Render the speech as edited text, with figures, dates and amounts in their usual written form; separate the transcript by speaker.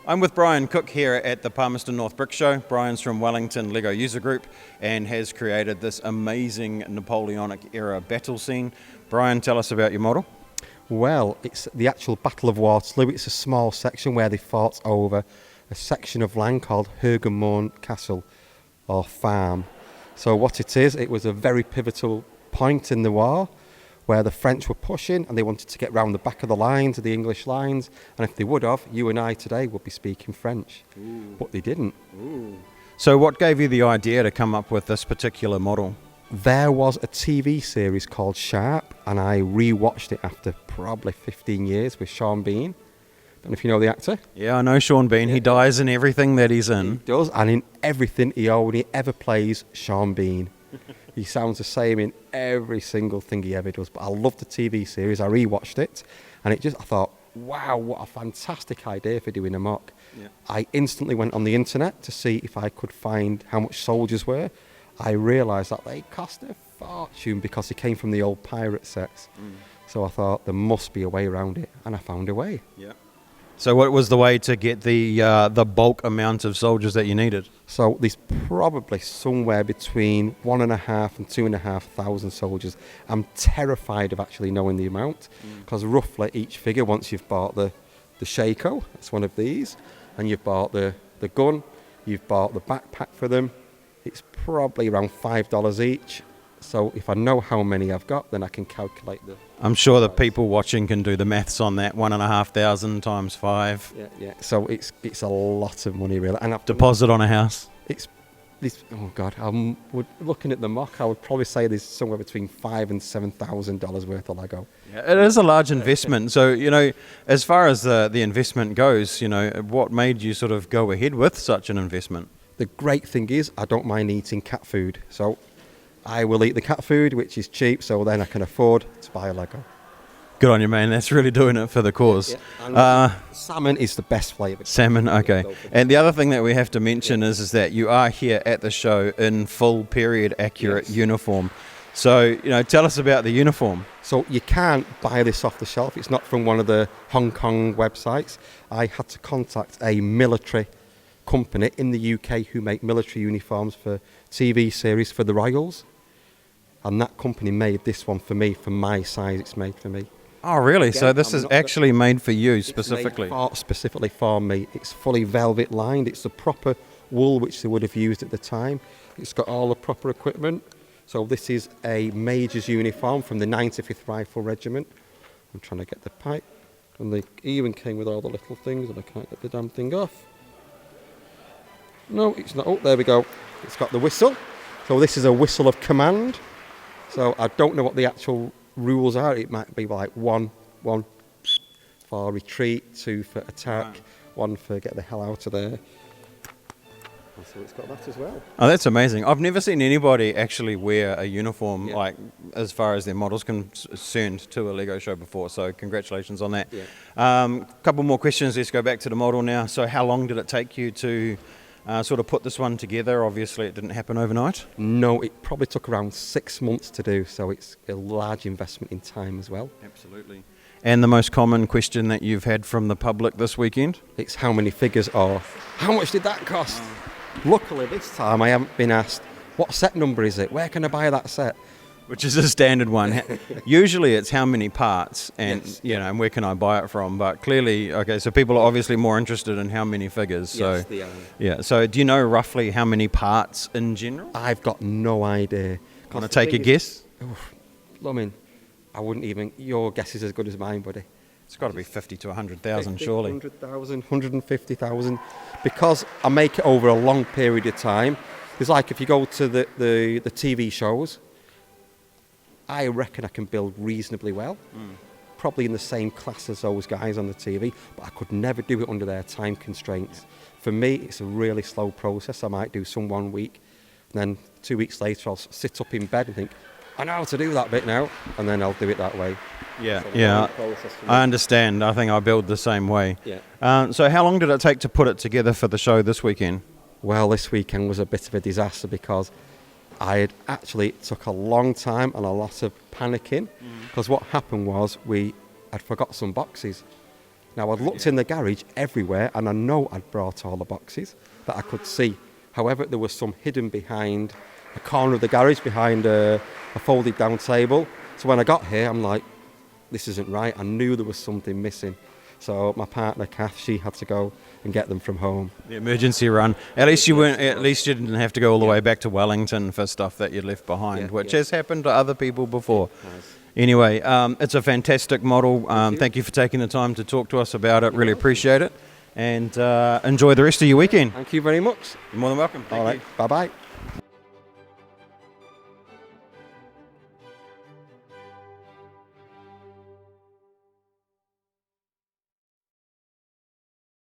Speaker 1: I'm with Brian Cook here at the Palmerston North Brickshow. Brian's from Wellington Lego User Group and has created this amazing Napoleonic era battle scene. Brian, tell us about your model.
Speaker 2: Well, it's the actual Battle of Waterloo. It's a small section where they fought over a section of land called Hergenmoorn Castle or farm. So what it is, it was a very pivotal point in the war where the French were pushing and they wanted to get round the back of the lines, the English lines, and if they would have, you and I today would be speaking French. Ooh. But they didn't.
Speaker 1: Ooh. So what gave you the idea to come up with this particular model?
Speaker 2: There was a TV series called Sharp, and I re-watched it after probably 15 years with Sean Bean. Don't know if you know the actor.
Speaker 1: Yeah, I know Sean Bean. Yeah. He dies in everything that he's in.
Speaker 2: He does, and in everything he only ever plays Sean Bean. He sounds the same in every single thing he ever does. But I love the TV series. I re-watched it, and I thought, wow, what a fantastic idea for doing a mock. Yeah. I instantly went on the internet to see if I could find how much soldiers were. I realised that they cost a fortune because they came from the old pirate sets. So I thought there must be a way around it, and I found a way.
Speaker 1: Yeah. So what was the way to get the bulk amount of soldiers that you needed?
Speaker 2: So there's probably somewhere between 1,500 and 2,500 soldiers. I'm terrified of actually knowing the amount, because roughly each figure, once you've bought the Shako, that's one of these, and you've bought the gun, you've bought the backpack for them, it's probably around $5 each. So if I know how many I've got, then I can calculate the...
Speaker 1: I'm sure the people watching can do the maths on that. 1,500 times 5.
Speaker 2: Yeah. So it's a lot of money, really. And
Speaker 1: deposit on a house.
Speaker 2: Oh God, looking at the mock, I would probably say there's somewhere between $5,000 and $7,000 worth of Lego.
Speaker 1: Yeah, it is a large investment. So, as far as the investment goes, what made you sort of go ahead with such an investment?
Speaker 2: The great thing is I don't mind eating cat food. So I will eat the cat food, which is cheap, so then I can afford to buy a Lego.
Speaker 1: Good on you, man. That's really doing it for the cause.
Speaker 2: Yeah. Salmon is the best flavour.
Speaker 1: Salmon, okay. And the other thing that we have to mention is that you are here at the show in full period accurate uniform. So, tell us about the uniform.
Speaker 2: So you can't buy this off the shelf. It's not from one of the Hong Kong websites. I had to contact a military company in the UK who make military uniforms for TV series for the Royals, and that company made this one for me, for my size. It's made for me.
Speaker 1: Oh really? Again, so this is actually made for you specifically?
Speaker 2: Specifically for me. It's fully velvet lined. It's the proper wool which they would have used at the time. It's got all the proper equipment. So this is a Major's uniform from the 95th Rifle Regiment. I'm trying to get the pipe, and they even came with all the little things, and I can't get the damn thing off. No, it's not. Oh, there we go. It's got the whistle. So this is a whistle of command. So I don't know what the actual rules are. It might be like one for retreat, 2 for attack, 1 for get the hell out of there. And so it's got that as well.
Speaker 1: Oh, that's amazing. I've never seen anybody actually wear a uniform like as far as their models concerned to a Lego show before. So congratulations on that. Yeah. Couple more questions. Let's go back to the model now. So how long did it take you to sort of put this one together? Obviously it didn't happen overnight.
Speaker 2: No, it probably took around 6 months to do, so it's a large investment in time as well.
Speaker 1: Absolutely. And the most common question that you've had from the public this weekend?
Speaker 2: It's how many figures, or how much did that cost? Luckily this time I haven't been asked, what set number is it? Where can I buy that set?
Speaker 1: Which is a standard one. Usually it's how many parts and and where can I buy it from, but clearly, okay, so people are obviously more interested in how many figures.
Speaker 2: Yes, they are.
Speaker 1: Yeah, so do you know roughly how many parts in general?
Speaker 2: I've got no idea.
Speaker 1: Want to take a guess?
Speaker 2: I mean, I wouldn't even, your guess is as good as mine, buddy.
Speaker 1: It's got to be 50 to 100,000 surely.
Speaker 2: 100,000, 150,000, because I make it over a long period of time. It's like if you go to the TV shows, I reckon I can build reasonably well, probably in the same class as those guys on the TV, but I could never do it under their time constraints. For me, it's a really slow process. I might do some 1 week, and then 2 weeks later I'll sit up in bed and think, I know how to do that bit now, and then I'll do it that way.
Speaker 1: Yeah, I understand. I think I build the same way. Yeah. So how long did it take to put it together for the show this weekend?
Speaker 2: Well, this weekend was a bit of a disaster because it took a long time and a lot of panicking, because what happened was I'd forgot some boxes. Now, I'd looked in the garage everywhere, and I know I'd brought all the boxes that I could see. However, there was some hidden behind a corner of the garage, behind a folded down table. So when I got here, I'm like, this isn't right. I knew there was something missing. So my partner, Kath, she had to go and get them from home.
Speaker 1: The emergency run. At least you weren't. At least you didn't have to go all the way back to Wellington for stuff that you'd left behind, which has happened to other people before.
Speaker 2: Nice.
Speaker 1: Anyway, it's a fantastic model. Thank you for taking the time to talk to us about it. Really appreciate it. And enjoy the rest of your weekend.
Speaker 2: Thank you very much.
Speaker 1: You're more than welcome.
Speaker 2: All right. Bye-bye.